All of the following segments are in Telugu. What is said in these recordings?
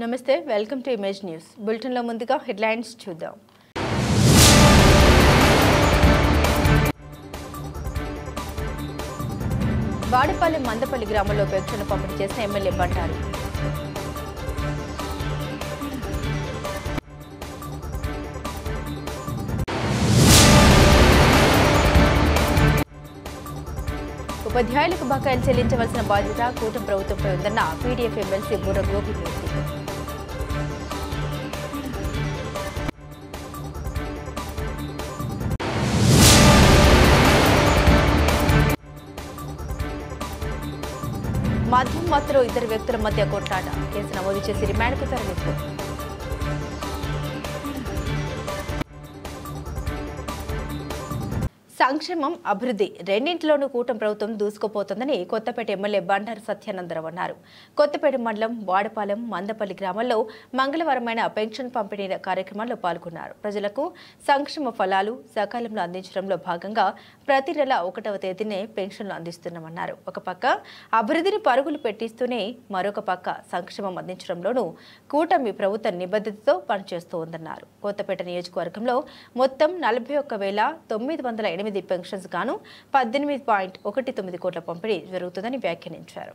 నమస్తే welcome to image news bulletin లో ముందుగా హెడ్లైన్స్ చూద్దాం. వాడపాలెం మందపల్లి గ్రామంలో పెన్షన్ పంపిణీ చేసిన ఎమ్మెల్యే బండారు. ఉపాధ్యాయులకు బకాయిలు చెల్లించవలసిన బాధ్యత కూటమి ప్రభుత్వంపై ఉందన్న పీడీఎఫ్ ఎమ్మెల్సీ బుర్ర గోపిమూర్తి. మద్యం మత్తులో ఇద్దరు వ్యక్తుల మధ్య కొట్లాట, కేసు నమోదు చేసి రిమాండ్కు తరలింపు. సంక్షేమం అభివృద్ధి రెండింటిలోనూ కూటమి ప్రభుత్వం దూసుకుపోతుందని కొత్తపేట ఎమ్మెల్యే బండారు సత్యానందరావు అన్నారు. కొత్తపేట మండలం వాడపాలెం మందపల్లి గ్రామంలో మంగళవారమైన పెన్షన్ పంపిణీ కార్యక్రమంలో పాల్గొన్నారు. ప్రజలకు సంక్షేమ ఫలాలు సకాలంలో అందించడంలో భాగంగా ప్రతి నెల 1వ తేదీనే పెన్షన్లు అందిస్తున్నామన్నారు. ఒక పక్క అభివృద్ధిని పరుగులు పెట్టిస్తూనే మరొక పక్క సంక్షేమం అందించడంలోనూ కూటమి ప్రభుత్వ నిబద్ధతతో పనిచేస్తూ ఉందన్నారు. కొత్తపేట నియోజకవర్గంలో మొత్తం 41,908 పెన్షన్స్ గాను 18.19 కోట్ల పంపిణీ జరుగుతుందని వ్యాఖ్యానించారు.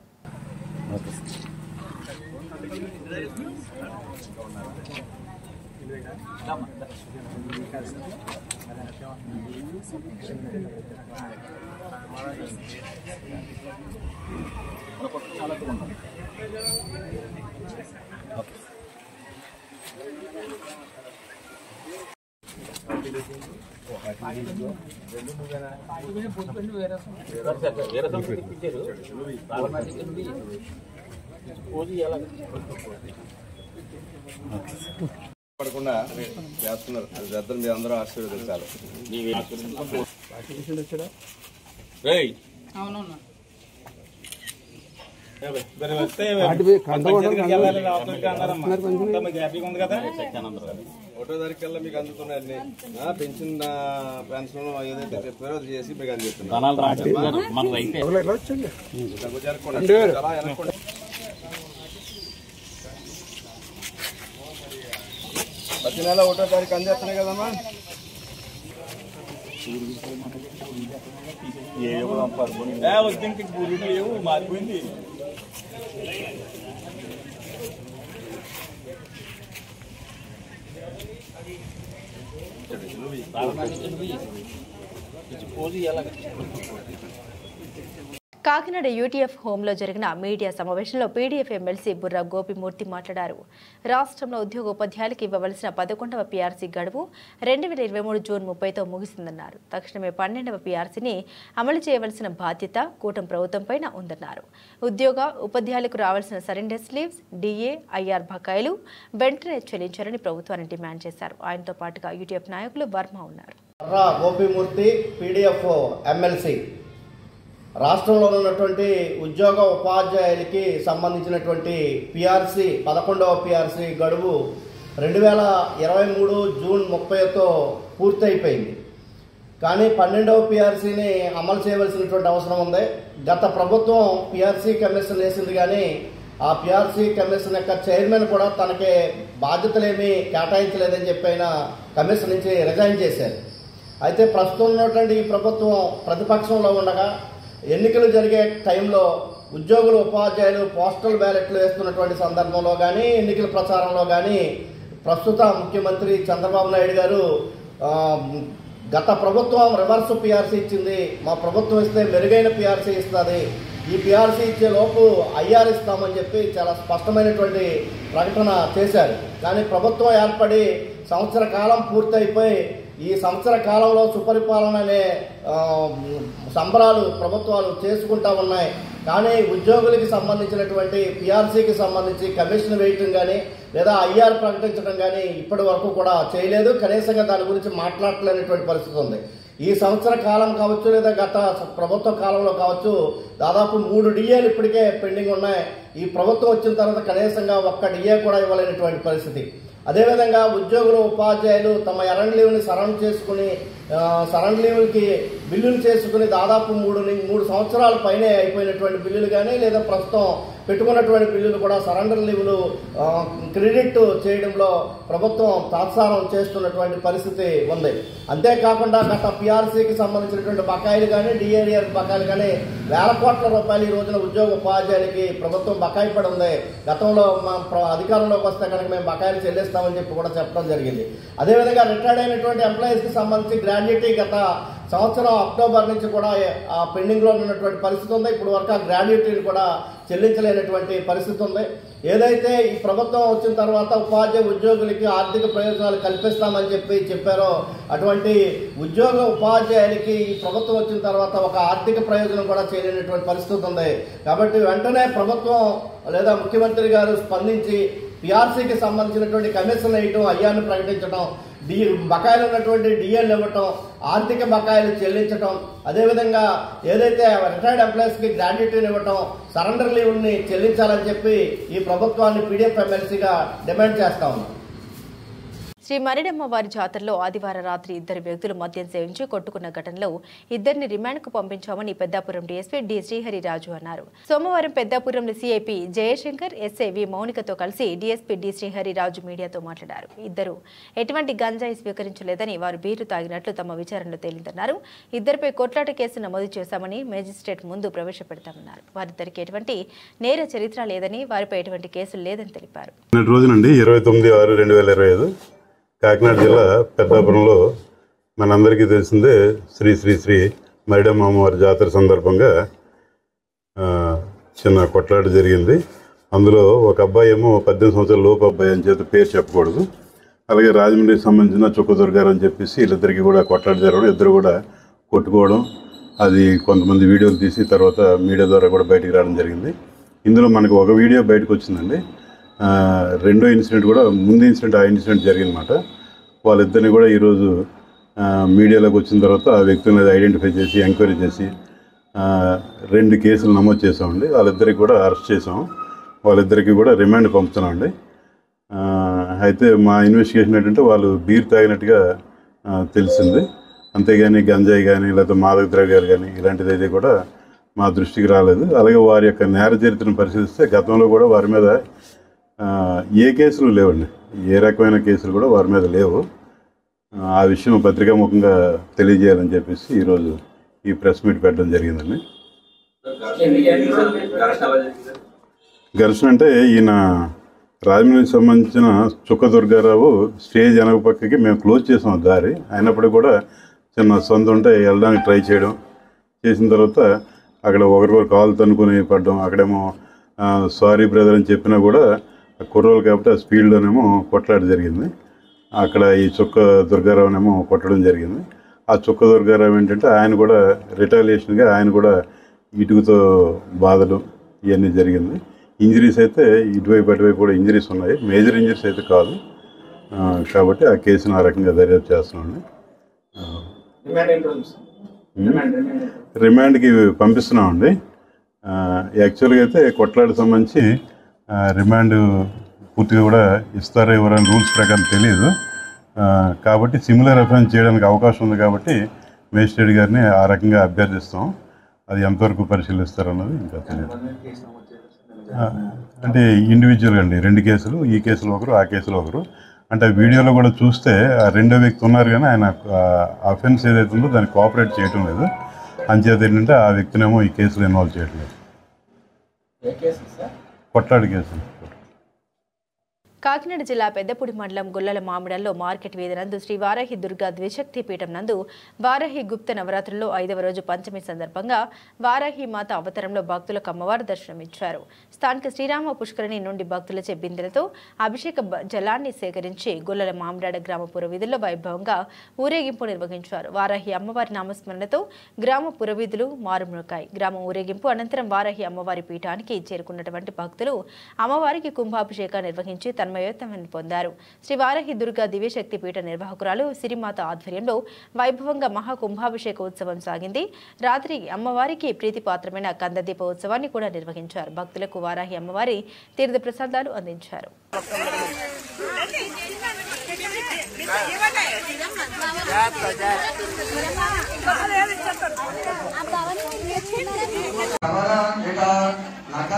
పడకుండా చేస్తున్నారు. పెద్దలు మీరు అందరూ ఆశీర్వదించాలి. ఒకటో తారీఖుల్లో మీకు అందుతున్నాయి. పెన్షన్ ఏదైతే చెప్పారో అది చేసి మీకు అందిస్తున్నారు. ప్రతి నెల 1వ తారీఖు అందిస్తున్నాయి కదమ్మా. మారిపోయింది. కాకినాడ యూటీఎఫ్ హోంలో జరిగిన మీడియా సమావేశంలో పీడీఎఫ్ ఎమ్మెల్సీ బుర్ర గోపిమూర్తి మాట్లాడారు. రాష్ట్రంలో ఉద్యోగ ఉపాధ్యాయులకు ఇవ్వవలసిన 11వ పీఆర్సీ గడువు 2023 జూన్ 30తో ముగిసిందన్నారు. తక్షణమే 12వ పీఆర్సీని అమలు చేయవలసిన బాధ్యత కూటమి ప్రభుత్వంపై ఉందన్నారు. ఉద్యోగ ఉపాధ్యాయులకు రావాల్సిన సరెండర్ స్లీవ్స్, డిఏ, ఐఆర్ బకాయిలు వెంటనే చెల్లించాలని ప్రభుత్వాన్ని డిమాండ్ చేశారు. ఆయనతో పాటుగా యూటీఎఫ్ నాయకులు వర్మ ఉన్నారు. గోపిమూర్తి పీడీఎఫ్ ఎమ్మెల్సీ రాష్ట్రంలో ఉన్నటువంటి ఉద్యోగ ఉపాధ్యాయులకి సంబంధించినటువంటి పీఆర్సీ 11వ పీఆర్సీ గడువు 2023 జూన్ 30తో పూర్తయిపోయింది. కానీ 12వ పీఆర్సీని అమలు చేయవలసినటువంటి అవసరం ఉంది. గత ప్రభుత్వం పీఆర్సీ కమిషన్ వేసింది, కానీ ఆ పీఆర్సీ కమిషన్ యొక్క చైర్మన్ కూడా తనకి బాధ్యతలేమీ కేటాయించలేదని చెప్పిన కమిషన్ నుంచి రిజైన్ చేశారు. అయితే ప్రస్తుతం ఉన్నటువంటి ఈ ప్రభుత్వం ప్రతిపక్షంలో ఉండగా ఎన్నికలు జరిగే టైంలో ఉద్యోగులు ఉపాధ్యాయులు పోస్టల్ బ్యాలెట్లు వేస్తున్నటువంటి సందర్భంలో కానీ ఎన్నికల ప్రచారంలో కానీ ప్రస్తుత ముఖ్యమంత్రి చంద్రబాబు నాయుడు గారు గత ప్రభుత్వం రివర్స్ పీఆర్సీ ఇచ్చింది, మా ప్రభుత్వం ఇస్తే మెరుగైన పీఆర్సీ ఇస్తుంది, ఈ పీఆర్సీ ఇచ్చే లోపు ఐఆర్ ఇస్తామని చెప్పి చాలా స్పష్టమైనటువంటి ప్రకటన చేశారు. కానీ ప్రభుత్వం ఏర్పడి సంవత్సర కాలం పూర్తయిపోయి ఈ సంవత్సర కాలంలో సుపరిపాలన అనే సంబరాలు ప్రభుత్వాలు చేసుకుంటా ఉన్నాయి. కానీ ఉద్యోగులకి సంబంధించినటువంటి పీఆర్సీకి సంబంధించి కమిషన్ వేయటం కానీ లేదా ఐఆర్ ప్రకటించడం కానీ ఇప్పటి వరకు కూడా చేయలేదు. కనీసంగా దాని గురించి మాట్లాడలేనటువంటి పరిస్థితి ఉంది. ఈ సంవత్సర కాలం కావచ్చు లేదా గత ప్రభుత్వ కాలంలో కావచ్చు దాదాపు 3 డిఏలు ఇప్పటికే పెండింగ్ ఉన్నాయి. ఈ ప్రభుత్వం వచ్చిన తర్వాత కనీసంగా 1 డిఏ కూడా ఇవ్వలేనటువంటి పరిస్థితి. అదేవిధంగా ఉద్యోగులు ఉపాధ్యాయులు తమ ఎరండ్ లీవ్ని సరెండ్ లీవ్కి బిల్లులు చేసుకుని దాదాపు 3 సంవత్సరాల పైనే అయిపోయినటువంటి బిల్లులు కానీ లేదా ప్రస్తుతం పెట్టుకున్నటువంటి బిల్లులు కూడా సరెండర్ లీవ్లు క్రెడిట్ చేయడంలో ప్రభుత్వం తాత్సారం చేస్తున్నటువంటి పరిస్థితి ఉంది. అంతేకాకుండా గత పిఆర్సీకి సంబంధించినటువంటి బకాయిలు కానీ డిఏడిఆర్ బకాయిలు కానీ వేల కోట్ల రూపాయలు ఈ రోజున ఉద్యోగ ఉపాధ్యాయులకి ప్రభుత్వం బకాయి పడి ఉంది. గతంలో మా అధికారంలోకి వస్తే కనుక మేము బకాయిలు చెల్లిస్తామని చెప్పి కూడా చెప్పడం జరిగింది. అదేవిధంగా రిటైర్డ్ అయినటువంటి ఎంప్లాయీస్కి సంబంధించి గ్రాడ్యుయేటీ గత సంవత్సరం అక్టోబర్ నుంచి కూడా పెండింగ్లో ఉన్నటువంటి పరిస్థితి ఉంది. ఇప్పుడు వరకు ఆ గ్రాడ్యుయేటీని కూడా చెల్లించలేనటువంటి పరిస్థితి ఉంది. ఏదైతే ఈ ప్రభుత్వం వచ్చిన తర్వాత ఉపాధ్యాయ ఉద్యోగులకి ఆర్థిక ప్రయోజనాలు కల్పిస్తామని చెప్పారో అటువంటి ఉద్యోగ ఉపాధ్యాయులకి ఈ ప్రభుత్వం వచ్చిన తర్వాత ఒక ఆర్థిక ప్రయోజనం కూడా చేయలేనటువంటి పరిస్థితి ఉంది. కాబట్టి వెంటనే ప్రభుత్వం లేదా ముఖ్యమంత్రి గారు స్పందించి పిఆర్సీకి సంబంధించినటువంటి కమిషన్ వేయటం, అయ్యాన్ని ప్రకటించడం, బకాయిలు ఉన్నటువంటి డిఎల్ ఇవ్వటం, ఆర్థిక బకాయిలు చెల్లించటం, అదేవిధంగా ఏదైతే రిటైర్డ్ ఎంప్లాయీస్కి గ్రాడ్యుయేటీని ఇవ్వటం, సరెండర్ లీవ్ని చెల్లించాలని చెప్పి ఈ ప్రభుత్వాన్ని పీడీఎఫ్ ఎమ్మెల్సీగా డిమాండ్ చేస్తా ఉన్నాం. శ్రీ మరిడమ్మ వారి జాతరలో ఆదివారం రాత్రి 2 వ్యక్తులు మద్యం సేవించి కొట్టుకున్న ఘటనలో 2ని రిమాండ్కు పంపించామని పెద్దాపురం డీఎస్పీ డి శ్రీహరిరాజు అన్నారు. సోమవారం పెద్దాపురంలో సీఐపీ జయశంకర్, ఎస్ఐ వి మౌనికతో కలిసి డీఎస్పీ డి శ్రీహరిరాజు మీడియాతో మాట్లాడారు. ఇద్దరు ఎటువంటి గంజాయి స్వీకరించలేదని, వారు బీరు తాగినట్లు తమ విచారణలో తేలిందన్నారు. ఇద్దరిపై కొట్లాట కేసు నమోదు చేశామని మేజిస్ట్రేట్ ముందు ప్రవేశపెడతామన్నారు. వారిద్దరికి ఎటువంటి నేర చరిత్ర లేదని, వారిపై ఎటువంటి కేసులు లేదని తెలిపారు. రోజునండి 29/6/2025 కాకినాడ జిల్లా పెద్దాపురంలో మనందరికీ తెలిసిందే శ్రీ శ్రీ శ్రీ మరిడమ్మ అమ్మవారి జాతర సందర్భంగా చిన్న కొట్లాట జరిగింది. అందులో ఒక అబ్బాయి ఏమో 18 సంవత్సరాల లోపు అబ్బాయి అని చేత పేరు చెప్పకూడదు. అలాగే రాజమండ్రికి సంబంధించిన చుక్కదుర్గారు అని చెప్పేసి వీళ్ళిద్దరికి కూడా కొట్లాట జరగడం, ఇద్దరు కూడా కొట్టుకోవడం, అది కొంతమంది వీడియోలు తీసి తర్వాత మీడియా ద్వారా కూడా బయటికి రావడం జరిగింది. ఇందులో మనకు ఒక వీడియో బయటకు వచ్చిందండి. రెండో ఇన్సిడెంట్ కూడా, ముందు ఇన్సిడెంట్ ఆ ఇన్సిడెంట్ జరిగిందన్నమాట. వాళ్ళిద్దరిని కూడా ఈరోజు మీడియాలోకి వచ్చిన తర్వాత ఆ వ్యక్తులను ఐడెంటిఫై చేసి ఎంక్వైరీ చేసి 2 కేసులు నమోదు చేసామండి. వాళ్ళిద్దరికి కూడా అరెస్ట్ చేసాం. వాళ్ళిద్దరికి కూడా రిమాండ్ పంపుతున్నామండి. అయితే మా ఇన్వెస్టిగేషన్ ఏంటంటే వాళ్ళు బీర్ తాగినట్టుగా తెలిసింది, అంతేగాని గంజాయి కానీ లేకపోతే మాదక ద్రవ్యాలు కానీ ఇలాంటిది అయితే కూడా మా దృష్టికి రాలేదు. అలాగే వారి యొక్క నేర చరిత్రను పరిశీలిస్తే గతంలో కూడా వారి మీద ఏ కేసులు లేవండి, ఏ రకమైన కేసులు కూడా వారి మీద లేవు. ఆ విషయం పత్రికాముఖంగా తెలియజేయాలని చెప్పేసి ఈరోజు ఈ ప్రెస్ మీట్ పెట్టడం జరిగిందండి. ఘర్షణ అంటే ఈయన రాజమండ్రికి సంబంధించిన చుక్కదుర్గారావు స్టేజ్ వెనక పక్కకి మేము క్లోజ్ చేసాం దారి, అయినప్పుడు కూడా చిన్న సొంత ఉంటే వెళ్ళడానికి ట్రై చేయడం చేసిన తర్వాత అక్కడ ఒకరికొకరు కాలు తనుకుని పడడం, అక్కడేమో సారీ బ్రదర్ అని చెప్పినా కూడా కుర్రోలు కాబట్టి ఆ స్పీడ్లోనేమో కొట్లాట జరిగింది. అక్కడ ఈ చుక్క దుర్గారావునేమో కొట్టడం జరిగింది. ఆ చుక్క దుర్గారావు ఏంటంటే ఆయన కూడా రిటాలియేషన్గా ఆయన కూడా ఇటుకతో బాధలు ఇవన్నీ జరిగింది. ఇంజరీస్ అయితే ఇటువైపు అటువైపు కూడా ఇంజరీస్ ఉన్నాయి, మేజర్ ఇంజరీస్ అయితే కాదు. కాబట్టి ఆ కేసును ఆ రకంగా దర్యాప్తు చేస్తున్నామండి. రిమాండ్కి పంపిస్తున్నామండి. యాక్చువల్గా అయితే కొట్లాట సంబంధించి రిమాండ్ పూర్తిగా కూడా ఇస్తారో ఎవరైనా రూల్స్ ప్రకారం తెలియదు. కాబట్టి సిమిలర్ అఫెన్స్ చేయడానికి అవకాశం ఉంది. కాబట్టి మేజిస్ట్రేట్ గారిని ఆ రకంగా అభ్యర్థిస్తాం. అది ఎంతవరకు పరిశీలిస్తారన్నది ఇంకా తెలియదు. అంటే ఇండివిజువల్గా అండి 2 కేసులు, ఈ కేసులో ఒకరు, ఆ కేసులో ఒకరు. అంటే వీడియోలో కూడా చూస్తే ఆ రెండో వ్యక్తి ఉన్నారు కానీ ఆయన అఫెన్స్ ఏదైతే ఉందో దాన్ని కోఆపరేట్ చేయటం లేదు. అంచేత ఏంటంటే ఆ వ్యక్తినేమో ఈ కేసులో ఇన్వాల్వ్ చేయట్లేదు. కొట్లాడి కేసు. కాకినాడ జిల్లా పెద్దపూడి మండలం గొల్లల మామిడల్లో మార్కెట్ వీధి నందు శ్రీ వారాహి దుర్గా ద్విశక్తి పీఠం నందు వారాహి గుప్త నవరాత్రుల్లో 5వ రోజు పంచమి సందర్భంగా వారాహి మాత అవతారంలో భక్తులకు అమ్మవారు దర్శనమిచ్చారు. స్థానిక శ్రీరామ పుష్కరిణి నుండి భక్తులచే బిందెలతో అభిషేక జలాన్ని సేకరించి గొల్లల మామిడాడ గ్రామ పురవీధుల్లో వైభవంగా ఊరేగింపు నిర్వహించారు. వారాహి అమ్మవారి నామస్మరణతో గ్రామ పురవీధులు మారుమ్రోగాయి. గ్రామ ఊరేగింపు అనంతరం వారాహి అమ్మవారి పీఠానికి చేరుకున్నటువంటి భక్తులు అమ్మవారికి కుంభాభిషేకం నిర్వహించి తన్మయోత్తమాన్ని పొందారు. శ్రీ వారాహి దుర్గా దివ్యశక్తి పీఠ నిర్వాహకురాలు సిరిమాత ఆధ్వర్యంలో వైభవంగా మహాకుంభాభిషేక ఉత్సవం సాగింది. రాత్రి అమ్మవారికి ప్రీతిపాత్రమైన కందదీప ఉత్సవాన్ని కూడా నిర్వహించారు. భక్తులకు వారాహి అమ్మవారి తీర్థ ప్రసాదాలు అందించారు. నగర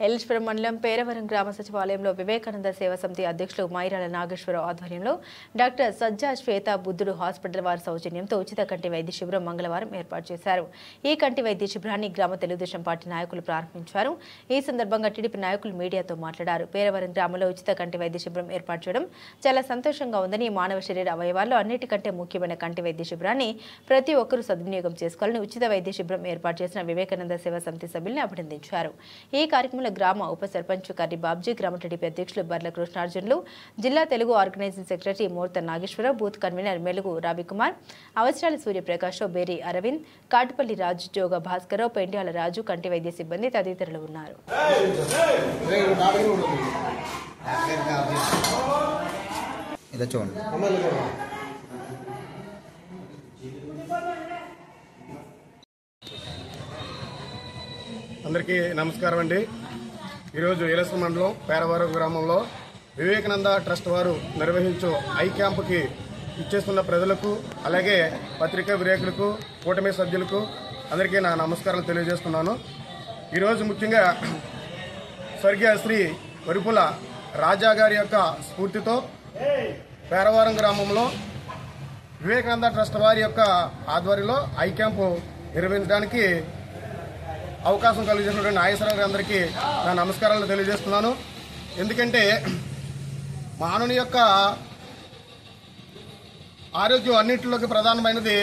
ఎల్లిష్పురం మండలం పేరవరం గ్రామ సచివాలయంలో వివేకానంద సేవా సమితి అధ్యక్షులు మైరాల నాగేశ్వరరావు ఆధ్వర్యంలో డాక్టర్ సజ్జా శ్వేత బుద్ధుడు హాస్పిటల్ వారి సౌజన్యంతో ఉచిత కంటి వైద్య శిబిరం మంగళవారం ఏర్పాటు చేశారు. ఈ కంటి వైద్య శిబిరాన్ని గ్రామ తెలుగుదేశం పార్టీ నాయకులు ప్రారంభించారు. ఈ సందర్భంగా టీడీపీ నాయకులు మీడియాతో మాట్లాడారు. పేరవరం గ్రామంలో ఉచిత కంటి వైద్య శిబిరం ఏర్పాటు చేయడం చాలా సంతోషంగా ఉందని, మానవ శరీర అవయవాల్లో అన్నిటికంటే ముఖ్యమైన కంటి వైద్య శిబిరాన్ని ప్రతి ఒక్కరూ సద్వినియోగం చేసుకోవాలని ఉచిత వైద్య శిబిరం ఏర్పాటు చేసిన వివేకానంద సేవా సమితి సభ్యులను అభినందించారు. ఈ కార్యక్రమంలో గ్రామ ఉప సర్పంచ్ కర్రి బాబ్జీ, గ్రామ టీడీపీ అధ్యక్షులు బర్ల కృష్ణార్జునులు, జిల్లా Telugu organizing secretary Murtha Nageswararao, booth convener Melugu Ravikumar, Avasarala Suryaprakash, బేరి అరవింద్, కాటుపల్లి రాజు, జోగ భాస్కరరావు, పెండ్యాల రాజు, కంటి వైద్య సిబ్బంది తదితరులు ఉన్నారు. అందరికీ నమస్కారం అండి. ఈరోజు ఎలసల మండలం పేరవరం గ్రామంలో వివేకానంద ట్రస్ట్ వారు నిర్వహించు ఐ క్యాంపుకి ఇచ్చేస్తున్న ప్రజలకు, అలాగే పత్రికా విలేకరులకు, కూటమి సభ్యులకు అందరికీ నా నమస్కారాలు తెలియజేస్తున్నాను. ఈరోజు ముఖ్యంగా స్వర్గీయ శ్రీ వరుపుల రాజా గారి యొక్క స్ఫూర్తితో పేరవరం గ్రామంలో వివేకానంద ట్రస్ట్ వారి యొక్క ఆధ్వర్యంలో ఐ క్యాంపు నిర్వహించడానికి అవకాశం కలిగించినటువంటి నాగేశ్వరరావు అందరికీ నా నమస్కారాలు తెలియజేస్తున్నాను. ఎందుకంటే మానవుని యొక్క ఆరోగ్యం అన్నింటిలోకి ప్రధానమైనది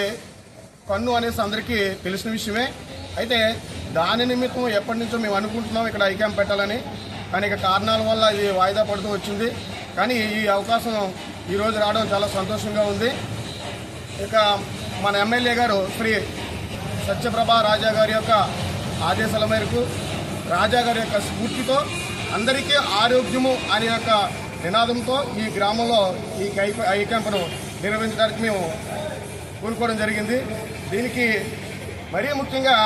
కన్ను అనేసి అందరికీ తెలిసిన విషయమే. అయితే దాని నిమిత్తం ఎప్పటి నుంచో మేము అనుకుంటున్నాం ఇక్కడ ఐ క్యాంప్ పెట్టాలని, అనేక కారణాల వల్ల ఇది వాయిదా పడుతూ వచ్చింది. కానీ ఈ అవకాశం ఈరోజు రావడం చాలా సంతోషంగా ఉంది. ఇక మన ఎమ్మెల్యే గారు శ్రీ సత్యప్రభ రాజా గారి యొక్క ఆదేశాల మేరకు, రాజా గారి యొక్క స్ఫూర్తితో అందరికీ ఆరోగ్యము అనే యొక్క నినాదంతో ఈ గ్రామంలో ఈ ఐ క్యాంపును నిర్వహించడానికి మేము కోరుకోవడం జరిగింది. దీనికి మరీ ముఖ్యంగా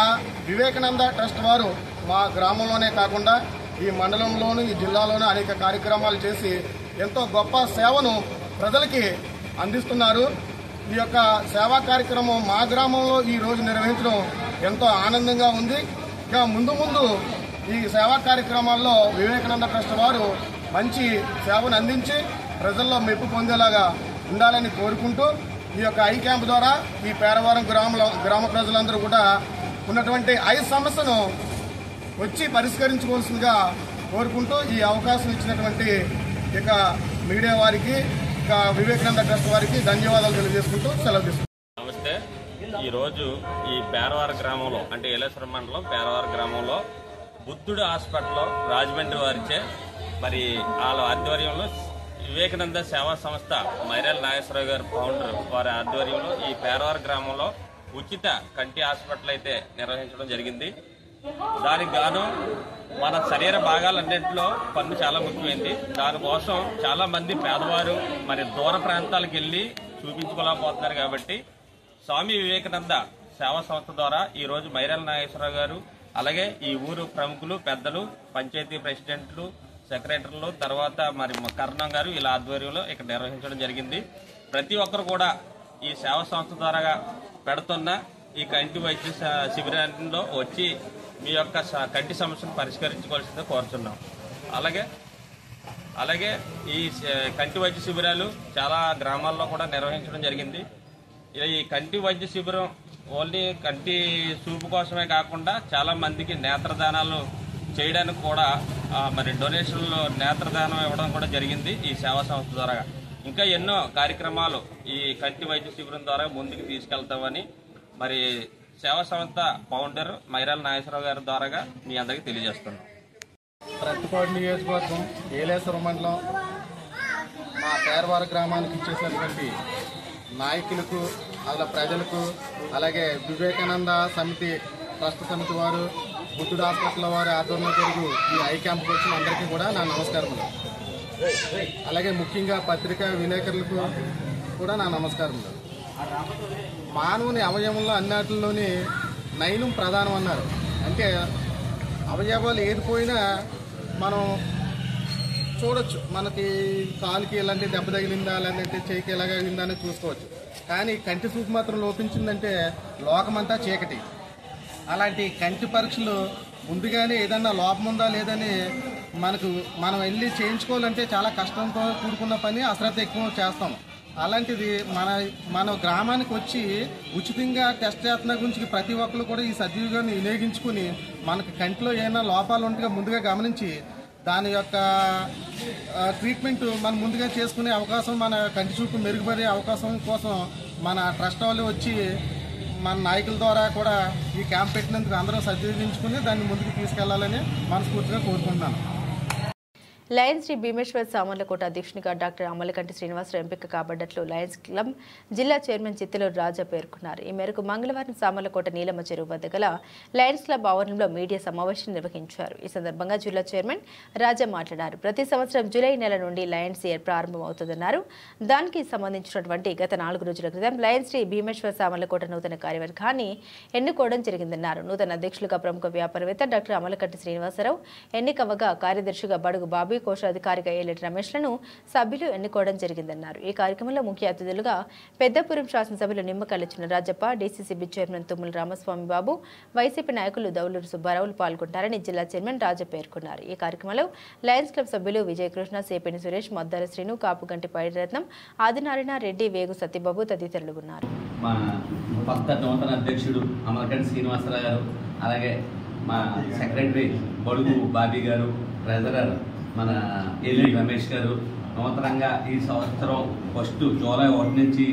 వివేకానంద ట్రస్ట్ వారు మా గ్రామంలోనే కాకుండా ఈ మండలంలోనూ ఈ జిల్లాలోనూ అనేక కార్యక్రమాలు చేసి ఎంతో గొప్ప సేవను ప్రజలకి అందిస్తున్నారు. ఈ యొక్క సేవా కార్యక్రమం మా గ్రామంలో ఈ రోజు నిర్వహించడం ఎంతో ఆనందంగా ఉంది. ఇక ముందు ముందు ఈ సేవా కార్యక్రమాల్లో వివేకానంద ట్రస్ట్ వారు మంచి సేవను అందించి ప్రజల్లో మెప్పు పొందేలాగా ఉండాలని కోరుకుంటూ, ఈ యొక్క ఐ క్యాంప్ ద్వారా ఈ పేరవరం గ్రామ ప్రజలందరూ కూడా ఉన్నటువంటి ఐ సమస్యను వచ్చి పరిష్కరించుకోవాల్సిందిగా కోరుకుంటూ ఈ అవకాశం ఇచ్చినటువంటి ఇక మీడియా వారికి, ఇక వివేకానంద ట్రస్ట్ వారికి ధన్యవాదాలు తెలియజేసుకుంటూ సెలవు తీసుకుంటాం. నమస్తే. ఈరోజు ఈ పేరవార గ్రామంలో అంటే ఏలేశ్వరం మండలం పేరవార గ్రామంలో బుద్ధుడు హాస్పిటల్లో రాజమండ్రి వారిచే మరి వాళ్ళ ఆధ్వర్యంలో వివేకానంద సేవా సంస్థ మైరాల నాగేశ్వరరావు గారు ఫౌండర్ వారి ఆధ్వర్యంలో ఈ పేరవార గ్రామంలో ఉచిత కంటి హాస్పిటల్ అయితే నిర్వహించడం జరిగింది. దానికి గాను మన శరీర భాగాలన్నింటిలో పన్ను చాలా ముఖ్యమైంది. దానికోసం చాలా మంది పేదవారు మరి దూర ప్రాంతాలకు వెళ్ళి చూపించుకోలేకపోతున్నారు. కాబట్టి స్వామి వివేకానంద సేవా సంస్థ ద్వారా ఈ రోజు మైరాల నాగేశ్వరరావు గారు, అలాగే ఈ ఊరు ప్రముఖులు, పెద్దలు, పంచాయతీ ప్రెసిడెంట్లు, సెక్రటరీలు, తర్వాత మరి కర్ణం గారు ఇలా ఆధ్వర్యంలో ఇక్కడ నిర్వహించడం జరిగింది. ప్రతి ఒక్కరు కూడా ఈ సేవా సంస్థ ద్వారా పెడుతున్న ఈ కంటి వైద్య శిబిరంలో వచ్చి మీ యొక్క కంటి సమస్యను పరిష్కరించుకోవాల్సిందిగా కోరుతున్నాం. అలాగే ఈ కంటి వైద్య శిబిరాలు చాలా గ్రామాల్లో కూడా నిర్వహించడం జరిగింది. ఈ కంటి వైద్య శిబిరం ఓన్లీ కంటి చూపు కోసమే కాకుండా చాలా మందికి నేత్రదానాలు చేయడానికి కూడా మరి డొనేషన్లు నేత్రదానం ఇవ్వడం కూడా జరిగింది ఈ సేవా సంస్థ ద్వారా. ఇంకా ఎన్నో కార్యక్రమాలు ఈ కంటి వైద్య శిబిరం ద్వారా ముందుకు తీసుకెళ్తామని మరి సేవా సంస్థ ఫౌండర్ మైరాల నాగేశ్వరరావు గారి ద్వారాగా మీ అందరికీ తెలియజేస్తున్నాం. ప్రత్తిపాడు నియోజకవర్గం ఏలేశ్వరం మండలం మా పేరవార గ్రామానికి ఇచ్చేసినటువంటి నాయకులకు, అలా ప్రజలకు, అలాగే వివేకానంద సమితి ట్రస్ట్ సమితి వారు, బుద్ధుడు హాస్పిటల్ వారి ఆధ్వర్యంలో జరిగి ఈ ఐ క్యాంప్కి వచ్చిన అందరికీ కూడా నా నమస్కారములు. అలాగే ముఖ్యంగా పత్రికా విలేకరులకు కూడా నా నమస్కారములు. మానవుని అవయవంలో అన్నిటిలోని నయనం ప్రధానం అన్నారు. అంటే అవయవాలు ఏది పోయినా మనం చూడొచ్చు, మనకి కాలుకి ఎలాంటి దెబ్బ తగిలిందా లేదంటే చేయికి ఎలాగ అయిందా అని చూసుకోవచ్చు. కానీ కంటి చూపు మాత్రం లోపించిందంటే లోకమంతా చీకటి. అలాంటి కంటి పరీక్షలు ముందుగానే ఏదన్నా లోపం ఉందా లేదని మనం వెళ్ళి చేయించుకోవాలంటే చాలా కష్టంతో కూడుకున్న పని, అశ్రద్ధ ఎక్కువ చేస్తాం. అలాంటిది మన గ్రామానికి వచ్చి ఉచితంగా టెస్ట్ చేస్తున్న గురించి ప్రతి ఒక్కరు కూడా ఈ సద్వినియోగాన్ని వినియోగించుకుని మనకి కంటిలో ఏమైనా లోపాలు ఉంటే ముందుగా గమనించి దాని యొక్క ట్రీట్మెంట్ మనం ముందుగా చేసుకునే అవకాశం, మన కంటి చూపు మెరుగుపడే అవకాశం కోసం మన ట్రస్ట్ వాళ్ళు వచ్చి మన నాయకుల ద్వారా కూడా ఈ క్యాంప్ పెట్టినందుకు అందరూ సద్వినియోగించుకుని దాన్ని ముందుకు తీసుకెళ్లాలని మనస్ఫూర్తిగా కోరుకుంటున్నాను. లయన్స్ శ్రీ భీమేశ్వర్ సామర్లకోట అధ్యక్షునిగా డాక్టర్ అమలకంటి శ్రీనివాసరావు ఎంపిక కాబడ్డట్లు లయన్స్ క్లబ్ జిల్లా చైర్మన్ చిత్తలూరు రాజా పేర్కొన్నారు. ఈ మేరకు మంగళవారం సామర్లకోట నీలమ్మ చెరువు వద్ద గల లయన్స్ క్లబ్ ఆవరణలో మీడియా సమావేశం నిర్వహించారు. ఈ సందర్భంగా జిల్లా చైర్మన్ రాజా మాట్లాడారు. ప్రతి సంవత్సరం జూలై నెల నుండి లయన్స్ ఇయర్ ప్రారంభమవుతుందన్నారు. దానికి సంబంధించినటువంటి గత 4 రోజుల క్రితం లయన్స్ శ్రీ భీమేశ్వర్ సామర్లకోట నూతన కార్యవర్గాన్ని ఎన్నుకోవడం జరిగిందన్నారు. నూతన అధ్యక్షులుగా ప్రముఖ వ్యాపారవేత్త డాక్టర్ అమలకంటి శ్రీనివాసరావు ఎన్నికవగా కార్యదర్శిగా బడుగు బాబీ, కోశాధికారిగా ఏలెట్ రమేష్లను సభ్యులు ఎన్నుకోవడం జరిగిందన్నారు. ఈ కార్యక్రమంలో ముఖ్య అతిథులుగా పెద్దపురం శాసనసభ్యులు నిమ్మకల్లి చినరాజప్ప, డీసీసీబీ చైర్మన్ తుమ్మల రామస్వామి బాబు, వైసీపీ నాయకులు దౌలూరు సుబ్బారావులు పాల్గొంటారని జిల్లా చైర్మన్ రాజా పేర్కొన్నారు. ఈ కార్యక్రమంలో లయన్స్ క్లబ్ సభ్యులు విజయకృష్ణ, సేపిని సురేష్, మద్దాల శ్రీను, కాపుగంటి పైడిరత్నం, ఆదినారాయణ రెడ్డి, వేగు సత్యబాబు తదితరులు ఉన్నారు. మా కొత్త నూతన అధ్యక్షుడు అమలకంటి శ్రీనివాసరావు గారు, అలాగే మా సెక్రటరీ బడుగు బాబీ గారు, ట్రెజరర్ మన ఏలెట్ రమేష్ గారు, నూతనంగా ఈ సంవత్సరం ఫస్ట్ జూలై 1 నుంచి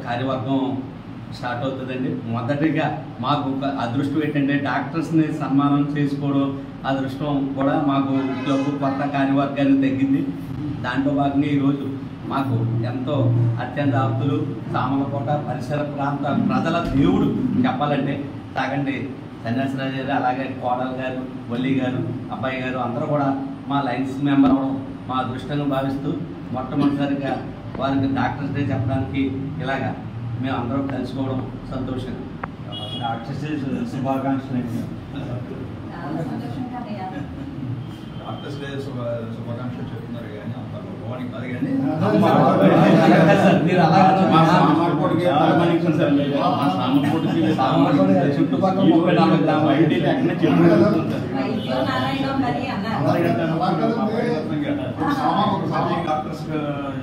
కార్యవర్గం స్టార్ట్ అవుతుందండి. మొదటిగా మాకు ఒక అదృష్టం ఏంటంటే డాక్టర్స్ని సన్మానం చేసుకోవడం అదృష్టం కూడా మాకు క్లబ్ కొత్త కార్యవర్గాన్ని తగ్గింది. దాంట్లో భాగంగా ఈరోజు మాకు ఎంతో అత్యంత ఆప్తులు, సామర్లకోట పరిసర ప్రాంత ప్రజల దేవుడు చెప్పాలంటే తాగండి సన్యాసరాజు గారు, అలాగే కోడలు గారు, వల్లి గారు, అబ్బాయి గారు అందరూ కూడా మా లయన్స్ మెంబర్ అవ్వడం మా అదృష్టంగా భావిస్తూ మొట్టమొదటిసారిగా వారికి డాక్టర్స్ డే చెప్పడానికి ఇలాగా మేము అందరం కలుసుకోవడం సంతోషంగా. డాక్టర్స్ డే శుభాకాంక్షలు. డాక్టర్స్ డే శుభాకాంక్షలు చెప్తున్నారు కానీ అంత గొప్పవానికి కాదు కానీ చుట్టుపక్కల 34 డాక్టర్స్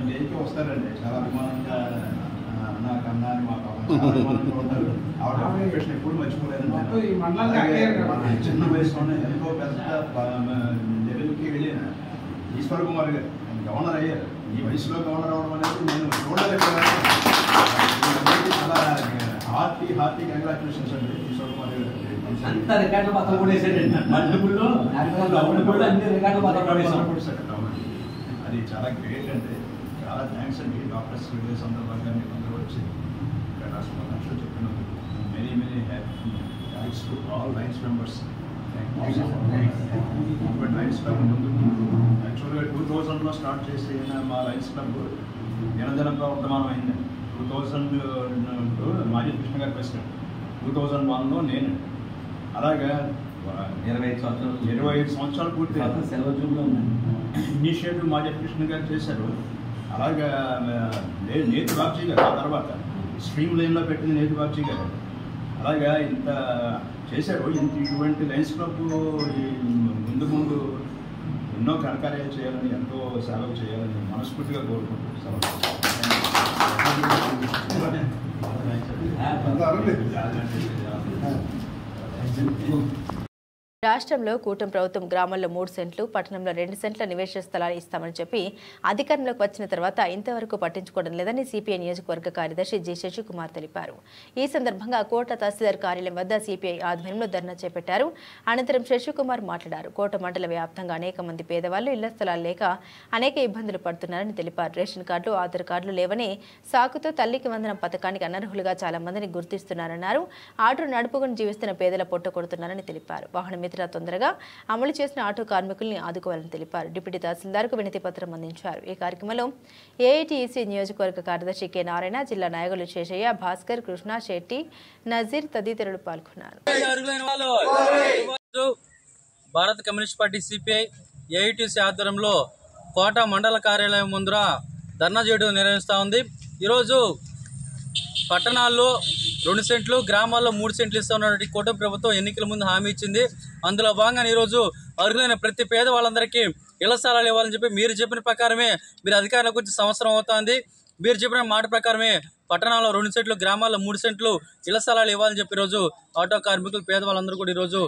డేకి వస్తారండి. చాలా అభిమానంగా నాకన్నా అని మాకు ఉంటారు. ఆవిడ ప్రొఫెషన్ ఎప్పుడు మర్చిపోలేదండి. చిన్న వయసులోనే ఎంతో పెద్ద లెవెల్కి వెళ్ళిన ఈశ్వర్ కుమార్ గారు గవర్నర్ అయ్యారు. ఈ వయసులో గవర్నర్ అవ్వడం అనేది నేను చూడలేకపోయాను. చాలా హార్టీ కంగ్రాచులేషన్స్ అండి ఈశ్వర్ కుమార్ గారు. అంత రికార్డులు పక్కన కొట్టేసాడండి. మల్టిపుల్లో అన్ని రికార్డులు పక్కన కొట్టేసాడు. అది చాలా గ్రేట్ అండి. చాలా థ్యాంక్స్ అండి. డాక్టర్స్ డే సందర్భంగా మీరు అందరూ వచ్చి ఇక్కడ శుభాకాంక్షలు చెప్పినందుకు many thanks to all Lions members. Lions club ముందు యాక్చువల్గా 2000లో స్టార్ట్ చేసి మా లయన్స్ క్లబ్ దినదిన ప్రవర్తమానం అయింది. 2000 మాజీ కృష్ణ గారి ప్రెసిడెంట్, 2001లో నేను, అలాగా 25 సంవత్సరాలు పూర్తి ఇనిషియేటివ్ మాజీ కృష్ణ గారు చేశారు. అలాగా నేతి బాబ్జీ గారు, ఆ తర్వాత స్ట్రీమ్ లైన్లో పెట్టింది నేతి బాబ్జీ గారు. అలాగా ఇంత చేశారు. ఇటువంటి లయన్స్ క్లబ్ ముందు ఎన్నో ఘనకార్యాలు చేయాలని, ఎంతో సేవలు చేయాలని మనస్ఫూర్తిగా కోరుకుంటున్నాను. రాష్ట్రంలో కూటమి ప్రభుత్వం గ్రామాల్లో 3 సెంట్లు, పట్టణంలో 2 సెంట్ల నివేశ స్థలాలు ఇస్తామని చెప్పి అధికారంలోకి వచ్చిన తర్వాత ఇంతవరకు పట్టించుకోవడం లేదని సిపిఐ నియోజకవర్గ కార్యదర్శి జి శశికుమార్ తెలిపారు. ఈ సందర్భంగా కోట తహసీల్దార్ కార్యాలయం వద్ద సిపిఐ ఆధ్వర్యంలో ధర్నా చేపట్టారు. అనంతరం శశికుమార్ మాట్లాడారు. కోట మండల వ్యాప్తంగా అనేక మంది పేదవాళ్లు ఇళ్ల స్థలాలు లేక అనేక ఇబ్బందులు పడుతున్నారని తెలిపారు. రేషన్ కార్డులు, ఆధార్ కార్డులు లేవని సాకుతో తల్లికి వందనం పథకానికి అనర్హులుగా చాలా మందిని గుర్తిస్తున్నారన్నారు. ఆటో నడుపుకుని జీవిస్తున్న పేదల పొట్ట కొడుతున్నారని తెలిపారు. వాహన మిత్ర తొందరగా అమలు చేసిన ఆటో కార్మికుల్ని ఆదుకోవాలని తెలిపారు. డిప్యూటీ తహసీల్దార్కు వినతి పత్రం అందించారు. ఈ కార్యక్రమంలో ఏఐటీసీ నియోజకవర్గ కార్యదర్శి కె నారాయణ, జిల్లా నాయకులు శేషయ్య, భాస్కర్, కృష్ణ, శెట్టి, నజీర్ తదితరులు పాల్గొన్నారు. భారత కమ్యూనిస్ట్ పార్టీ సిపిఐ ఏఐటీసీ ఆధ్వర్యంలో కోట మండల కార్యాలయం ముందర ధర్నా చేయడం నిర్వహిస్తూ ఉంది. ఈరోజు పట్టణాల్లో 2 సెంట్లు, గ్రామాల్లో 3 సెంట్లు ఇస్తున్నటువంటి కూటమి ప్రభుత్వం ఎన్నికల ముందు హామీ ఇచ్చింది. అందులో భాగంగా ఈరోజు అర్హులైన ప్రతి పేద వాళ్ళందరికీ ఇళ్ల స్థలాలు ఇవ్వాలని చెప్పి మీరు చెప్పిన ప్రకారమే, మీరు అధికారంలోకి వచ్చి సంవత్సరం అవుతోంది. మీరు చెప్పిన మాట ప్రకారమే పట్టణాల్లో 2 సెంట్లు, గ్రామాల్లో 3 సెంట్లు ఇళ్ల స్థలాలు ఇవ్వాలని చెప్పి ఈరోజు ఆటో కార్మికులు, పేద వాళ్ళందరూ కూడా ఈరోజు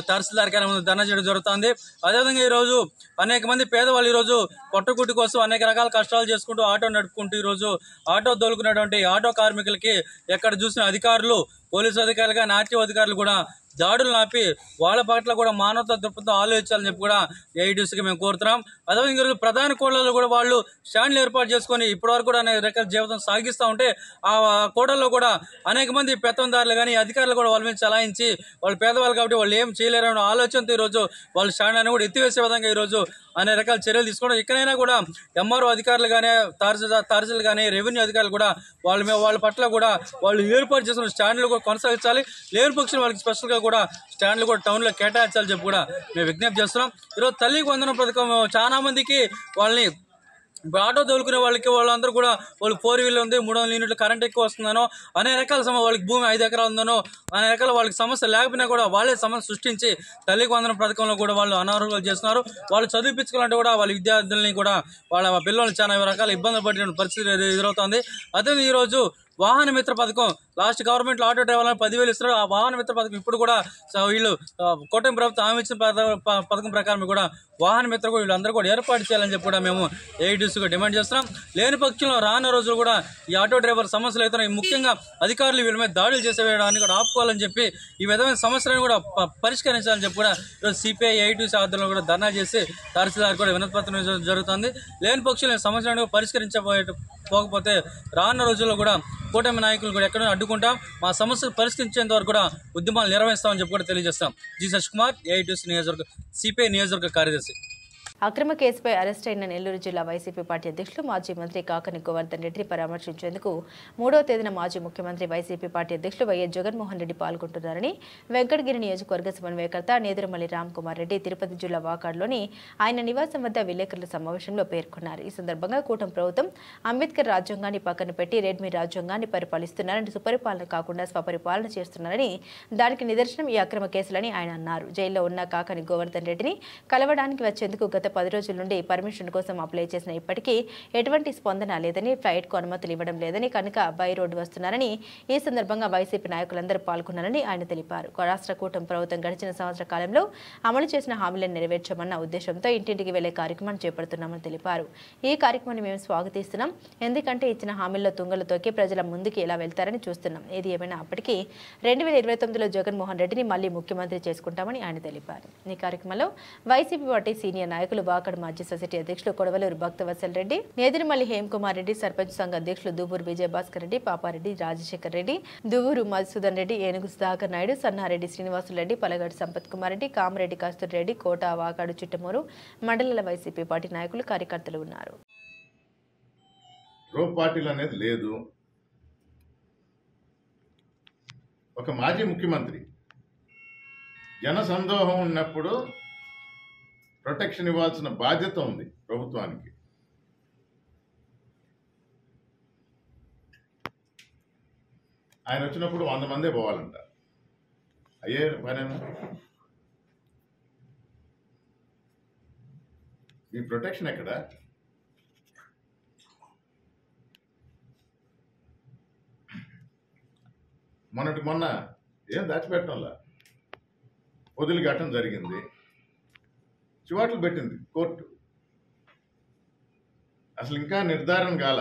తహసీల్దార్ కార్యాలయం ధర్నా చేయడం జరుగుతుంది. అదేవిధంగా ఈరోజు అనేక మంది పేదవాళ్ళు ఈరోజు పొట్టకుట్టి కోసం అనేక రకాల కష్టాలు చేసుకుంటూ ఆటో నడుపుకుంటూ ఈరోజు ఆటో దొలుకున్నటువంటి ఆటో కార్మికులకి ఎక్కడ చూసిన అధికారులు, పోలీసు అధికారులు కానీ ఆర్టీఓ అధికారులు కూడా దాడులు నాపి వాళ్ళ పట్ల కూడా మానవతా దృక్పథంతో ఆలోచించాలని చెప్పి కూడా ఏఐటీసీకి మేము కోరుతున్నాం. అదేవిధంగా ఈరోజు ప్రధాన కోడల్లో కూడా వాళ్ళు స్టాండ్లు ఏర్పాటు చేసుకొని ఇప్పటివరకు కూడా అనేక రకాల జీవితం సాగిస్తూ ఉంటే ఆ కోడల్లో కూడా అనేక మంది పెత్తందారులు కానీ అధికారులు కూడా వాళ్ళ మీద చలాయించి వాళ్ళు పేదవాళ్ళు కాబట్టి వాళ్ళు ఏం చేయలేరనే ఆలోచనతో ఈరోజు వాళ్ళ స్టాండ్లను కూడా ఎత్తివేసే విధంగా ఈరోజు అనేక రకాల చర్యలు తీసుకోవడం. ఇక్కడైనా కూడా ఎంఆర్ఓ అధికారులు కానీ, తహసీల్దార్ కానీ, రెవెన్యూ అధికారులు కూడా వాళ్ళ పట్ల కూడా వాళ్ళు ఏర్పాటు చేసిన స్టాండ్లు కూడా కొనసాగించాలి. లేని పక్షులు వాళ్ళకి స్పెషల్గా కూడా స్టాండ్లు కూడా టౌన్లో కేటాయించాలని చెప్పి కూడా మేము విజ్ఞప్తి చేస్తున్నాం. ఈరోజు తల్లికి వందనం పథకం చాలా మందికి వాళ్ళని ఆటో తోలుకునే వాళ్ళందరూ కూడా వాళ్ళు 4 వీలర్ ఉంది, 300 యూనిట్లు కరెంట్ ఎక్కువ వస్తుందనో, అనేక రకాల వాళ్ళకి భూమి 5 ఎకరాలు ఉందనో, అనేక రకాల వాళ్ళకి సమస్య లేకపోయినా కూడా వాళ్ళే సమస్య సృష్టించి తల్లికి వందనం పథకంలో కూడా వాళ్ళు అనర్హులు చేస్తున్నారు. వాళ్ళు చదివించుకోవాలంటే కూడా వాళ్ళ విద్యార్థులని కూడా వాళ్ళ పిల్లలు చాలా రకాల ఇబ్బందులు పడిన పరిస్థితి ఎదురవుతుంది. అదే ఈరోజు వాహన మిత్ర పథకం లాస్ట్ గవర్నమెంట్లో ఆటో డ్రైవర్లను 10,000 ఇస్తున్నారు. ఆ వాహన మిత్ర పథకం ఇప్పుడు కూడా వీళ్ళు కూటమి ప్రభుత్వం హామీ ఇచ్చిన పథకం ప్రకారం కూడా వాహన మిత్ర కూడా వీళ్ళందరూ కూడా ఏర్పాటు చేయాలని చెప్పి కూడా మేము ఏఐటీసీగా డిమాండ్ చేస్తున్నాం. లేని పక్షంలో రానున్న రోజులు కూడా ఈ ఆటో డ్రైవర్ సమస్యలు అవుతున్నాయి. ముఖ్యంగా అధికారులు వీళ్ళ మీద దాడులు చేసేవాడిని కూడా ఆపుకోవాలని చెప్పి ఈ విధమైన సమస్యలను కూడా పరిష్కరించాలని చెప్పి కూడా ఈరోజు సిపిఐ ఏఐటీసీ ఆధ్వర్యంలో కూడా ధర్నా చేసి తహసీల్దార్ కూడా వినతి పత్రం జరుగుతుంది. లేని పక్షంలో సమస్యలను పరిష్కరించకపోతే రానున్న రోజుల్లో కూడా కూటమి నాయకులు కూడా ఎక్కడో అడ్డుకుంటాం. మా సమస్యలు పరిష్కరించేంత వరకు కూడా ఉద్యమాలు నిర్వహిస్తామని చెప్పి కూడా తెలియజేస్తాం. జి శశికుమార్, ఏఐటీసీ నియోజకవర్గ సిపిఐ నియోజకవర్గ కార్యదర్శి. అక్రమ కేసుపై అరెస్ట్ అయిన నెల్లూరు జిల్లా వైసీపీ పార్టీ అధ్యక్షులు మాజీ మంత్రి కాకని గోవర్ధన్ రెడ్డిని పరామర్శించేందుకు 3వ తేదీన మాజీ ముఖ్యమంత్రి వైసీపీ పార్టీ అధ్యక్షులు వైఎస్ జగన్మోహన్ రెడ్డి పాల్గొంటున్నారని వెంకటగిరి నియోజకవర్గ సమన్వయకర్త నేదురుమల్లి రామ్ కుమార్ రెడ్డి తిరుపతి జిల్లా వాకాడులోని ఆయన నివాసం వద్ద విలేకరుల సమావేశంలో పేర్కొన్నారు. ఈ సందర్భంగా కూటమి ప్రభుత్వం అంబేద్కర్ రాజ్యాంగాన్ని పక్కన పెట్టి రెడ్మీ రాజ్యాంగాన్ని పరిపాలిస్తున్నారని, సుపరిపాలన కాకుండా స్వపరిపాలన చేస్తున్నారని, దానికి నిదర్శనం ఈ అక్రమ కేసులని ఆయన అన్నారు. జైల్లో ఉన్న కాకని గోవర్ధన్ రెడ్డిని కలవడానికి వచ్చేందుకు గత 10 రోజుల నుండి పర్మిషన్ కోసం అప్లై చేసిన ఇప్పటికీ ఎటువంటి స్పందన లేదని, ఫ్లైట్కు అనుమతులు ఇవ్వడం లేదని, కనుక బై రోడ్డు వస్తున్నారని, ఈ సందర్భంగా వైసీపీ నాయకులందరూ పాల్గొన్నారని ఆయన తెలిపారు. రాష్ట్ర కూటమి ప్రభుత్వం గడిచిన సంవత్సర కాలంలో అమలు చేసిన హామీలను నెరవేర్చమన్న ఉద్దేశంతో ఇంటింటికి వెళ్లే కార్యక్రమాన్ని చేపడుతున్నామని తెలిపారు. ఈ కార్యక్రమాన్ని మేము స్వాగతిస్తున్నాం. ఎందుకంటే ఇచ్చిన హామీల్లో తుంగలు తొక్కి ప్రజల ముందుకు ఎలా వెళ్తారని చూస్తున్నాం. ఏది ఏమైనా అప్పటికీ 2029లో జగన్మోహన్ రెడ్డిని మళ్లీ ముఖ్యమంత్రి చేసుకుంటామని ఆయన తెలిపారు. ఈ కార్యక్రమంలో వైసీపీ పార్టీ సీనియర్ నాయకులు వాకడ్ మాజీ సొసైటీ అధ్యక్షులు కొడవలూరు భక్తవత్సల్ రెడ్డి, నేదురుమల్లి హేమకుమార్ రెడ్డి, సర్పంచ్ సంఘ అధ్యక్షులు దువ్వూరు విజయభాస్కర్ రెడ్డి, పాపారెడ్డి, రాజశేఖర్ రెడ్డి, దువ్వూరు మధుసూదన్ రెడ్డి, ఏనుగు సుధాకర్ నాయుడు, సన్నారెడ్డి శ్రీనివాసులరెడ్డి, పలగాడు సంపత్ కుమార్ రెడ్డి, కామరెడ్డి కస్తూరి రెడ్డి, కోట, వాకాడు, చిట్టమూరు మండలాల వైసీపీ పార్టీ నాయకులు, కార్యకర్తలు ఉన్నారు. పార్టీలు అనేది లేదు. ఒక మాజీ ముఖ్యమంత్రి జన సందోహం ఉన్నప్పుడు ప్రొటెక్షన్ ఇవ్వాల్సిన బాధ్యత ఉంది ప్రభుత్వానికి. ఆయన వచ్చినప్పుడు 100 మందే పోవాలంట. అయ్యే పనేనా? ఈ ప్రొటెక్షన్ ఎక్కడ? మొన్న ఏం దాచిపెట్టడంలా వదిలిగట్టడం జరిగింది. చివాట్లు పెట్టింది కోర్టు. అసలు ఇంకా నిర్ధారణ కాల.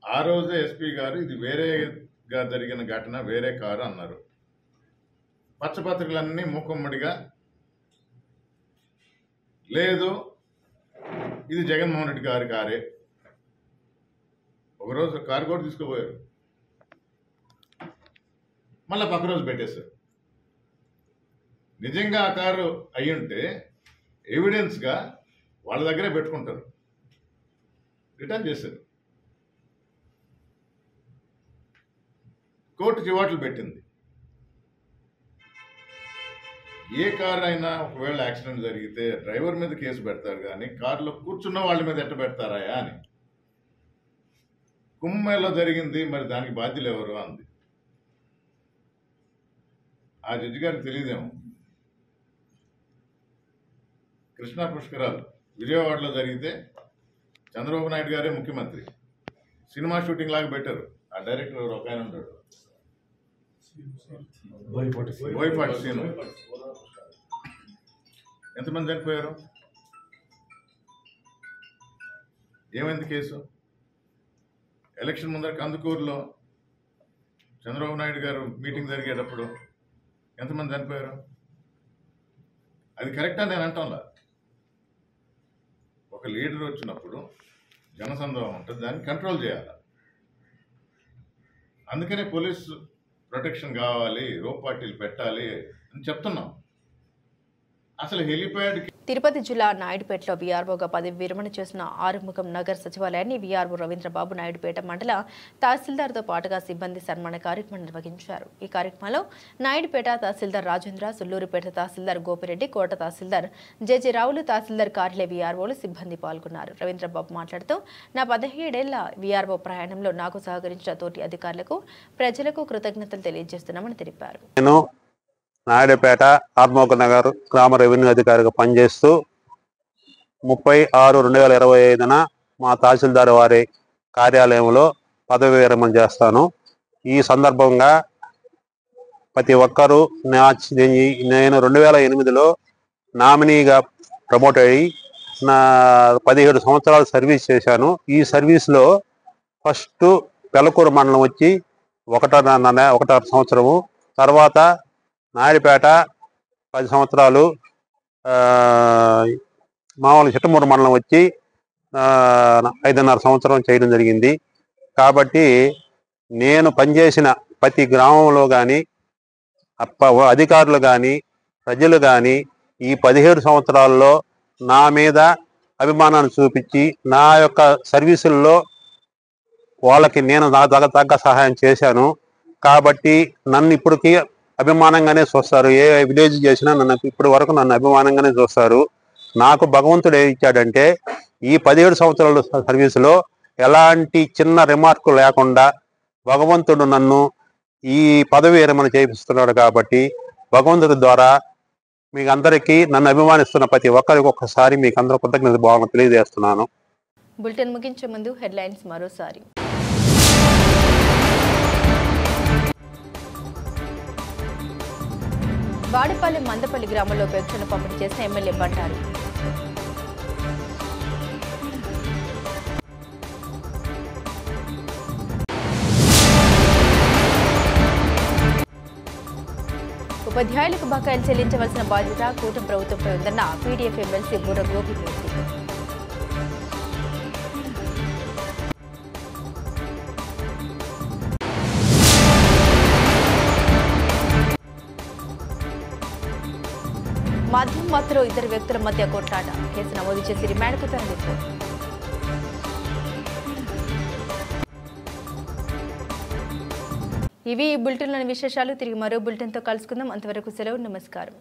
ఆ రోజే ఎస్పీ గారు ఇది వేరేగా జరిగిన ఘటన, వేరే కారు అన్నారు. పచ్చపత్రికలన్నీ మూకుమ్మడిగా లేదు ఇది జగన్మోహన్ రెడ్డి గారి కారే. ఒకరోజు కారు కూడా తీసుకుపోయారు, మళ్ళీ పక్క రోజు పెట్టేశారు. నిజంగా ఆ కారు అయ్యుంటే ఎవిడెన్స్గా వాళ్ళ దగ్గరే పెట్టుకుంటారు, రిటర్న్ చేశారు. కోర్టు చివాట్లు పెట్టింది. ఏ కారు అయినా ఒకవేళ యాక్సిడెంట్ జరిగితే డ్రైవర్ మీద కేసు పెడతారు, కానీ కారులో కూర్చున్న వాళ్ళ మీద ఎట్ట పెడతారా అని. కుంభమేళలో జరిగింది, మరి దానికి బాధ్యులు ఎవరు అంది. ఆ జడ్జి గారికి తెలియదేమో. కృష్ణా పుష్కరాలు విజయవాడలో జరిగితే చంద్రబాబు నాయుడు గారే ముఖ్యమంత్రి. సినిమా షూటింగ్ లాగా పెట్టారు. ఆ డైరెక్టర్ ఒక ఆయన ఉంటాడు, బోయపాటి సీను. ఎంతమంది చనిపోయారు? ఏమైంది కేసు? ఎలక్షన్ ముందర కందుకూరులో చంద్రబాబు నాయుడు గారు మీటింగ్ జరిగేటప్పుడు ఎంతమంది చనిపోయారు? అది కరెక్టా నేను అంటాంలా. ఒక లీడర్ వచ్చినప్పుడు జనసందోహం ఉంటుంది, దాన్ని కంట్రోల్ చేయాలి. అందుకనే పోలీసు ప్రొటెక్షన్ కావాలి, రోప్ పార్టీలు పెట్టాలి అని చెప్తున్నాం. అసలు హెలిప్యాడ్ తిరుపతి జిల్లా నాయుడుపేటలో వీఆర్ఓగా పదవి విరమణ చేసిన ఆరుముఖం నగర్ సచివాలయాన్ని వీఆర్ఓ రవీంద్రబాబు నాయుడుపేట మండల తహసీల్దార్తో పాటుగా సిబ్బంది సన్మాన కార్యక్రమం నిర్వహించారు. ఈ కార్యక్రమంలో నాయుడుపేట తహసీల్దార్ రాజేంద్ర, సుల్లూరుపేట తహసీల్దార్ గోపిరెడ్డి, కోట తహసీల్దార్ జెజి రావులు, తహసీల్దార్ కార్యాలయ వీఆర్ఓలు సిబ్బంది పాల్గొన్నారు. రవీంద్రబాబు మాట్లాడుతూ నా 17 ఏళ్ల వీఆర్ఓ ప్రయాణంలో నాకు సహకరించిన తోటి అధికారులకు, ప్రజలకు కృతజ్ఞతలు తెలియజేస్తున్నామని తెలిపారు. నాయుడుపేట ఆర్మోక నగర్ గ్రామ రెవెన్యూ అధికారిగా పనిచేస్తూ 30/6/2025 మా తహసీల్దార్ వారి కార్యాలయంలో పదవి విరమణ చేస్తాను. ఈ సందర్భంగా ప్రతి ఒక్కరూ నేను 2008లో నామినీగా ప్రమోట్ అయ్యి 17 సంవత్సరాలు సర్వీస్ చేశాను. ఈ సర్వీస్లో ఫస్ట్ పెలకూరు మండలం వచ్చి 1.5 సంవత్సరము, తర్వాత నాయుడుపేట 10 సంవత్సరాలు, మామూలు చిట్టమూరు మండలం వచ్చి 5.5 సంవత్సరం చేయడం జరిగింది. కాబట్టి నేను పనిచేసిన ప్రతి గ్రామంలో కానీ అధికారులు కానీ ప్రజలు కానీ ఈ 17 సంవత్సరాల్లో నా మీద అభిమానాన్ని చూపించి నా యొక్క సర్వీసుల్లో వాళ్ళకి నేను తగ్గ సహాయం చేశాను. కాబట్టి నన్ను ఇప్పటికీ అభిమానంగానే చూస్తారు. ఏ విలేజ్ చేసినా ఇప్పటి వరకు నన్ను అభిమానంగానే చూస్తారు. నాకు భగవంతుడు ఏం ఇచ్చాడంటే ఈ 17 సంవత్సరాల సర్వీసులో ఎలాంటి చిన్న రిమార్కు లేకుండా భగవంతుడు నన్ను ఈ పదవి విరమణ చేపిస్తున్నాడు. కాబట్టి భగవంతుడి ద్వారా మీకు అందరికీ, నన్ను అభిమానిస్తున్న ప్రతి ఒక్కరికి ఒక్కసారి మీకు అందరూ కృతజ్ఞత భావన తెలియజేస్తున్నాను. బులెటిన్ ముగించే ముందు హెడ్లైన్స్ మరోసారి. వాడపాలెం మందపల్లి గ్రామంలో పెన్షన్ పంపిణీ చేసిన ఎమ్మెల్యే బండారు. ఉపాధ్యాయులకు బకాయిలు చెల్లించవలసిన బాధ్యత కూటమి ప్రభుత్వంపై ఉందన్న పీడీఎఫ్ ఎమ్మెల్సీ బుర్ర గోపిమూర్తి. మద్యం మత్తులో 2 వ్యక్తుల మధ్య కొట్లాట, కేసు నమోదు చేసి రిమాండ్కు తరలింపు. ఇవి ఈ బులెటిన్లోని విశేషాలు. తిరిగి మరో బులెటిన్తో కలుసుకుందాం. అంతవరకు సెలవు. నమస్కారం.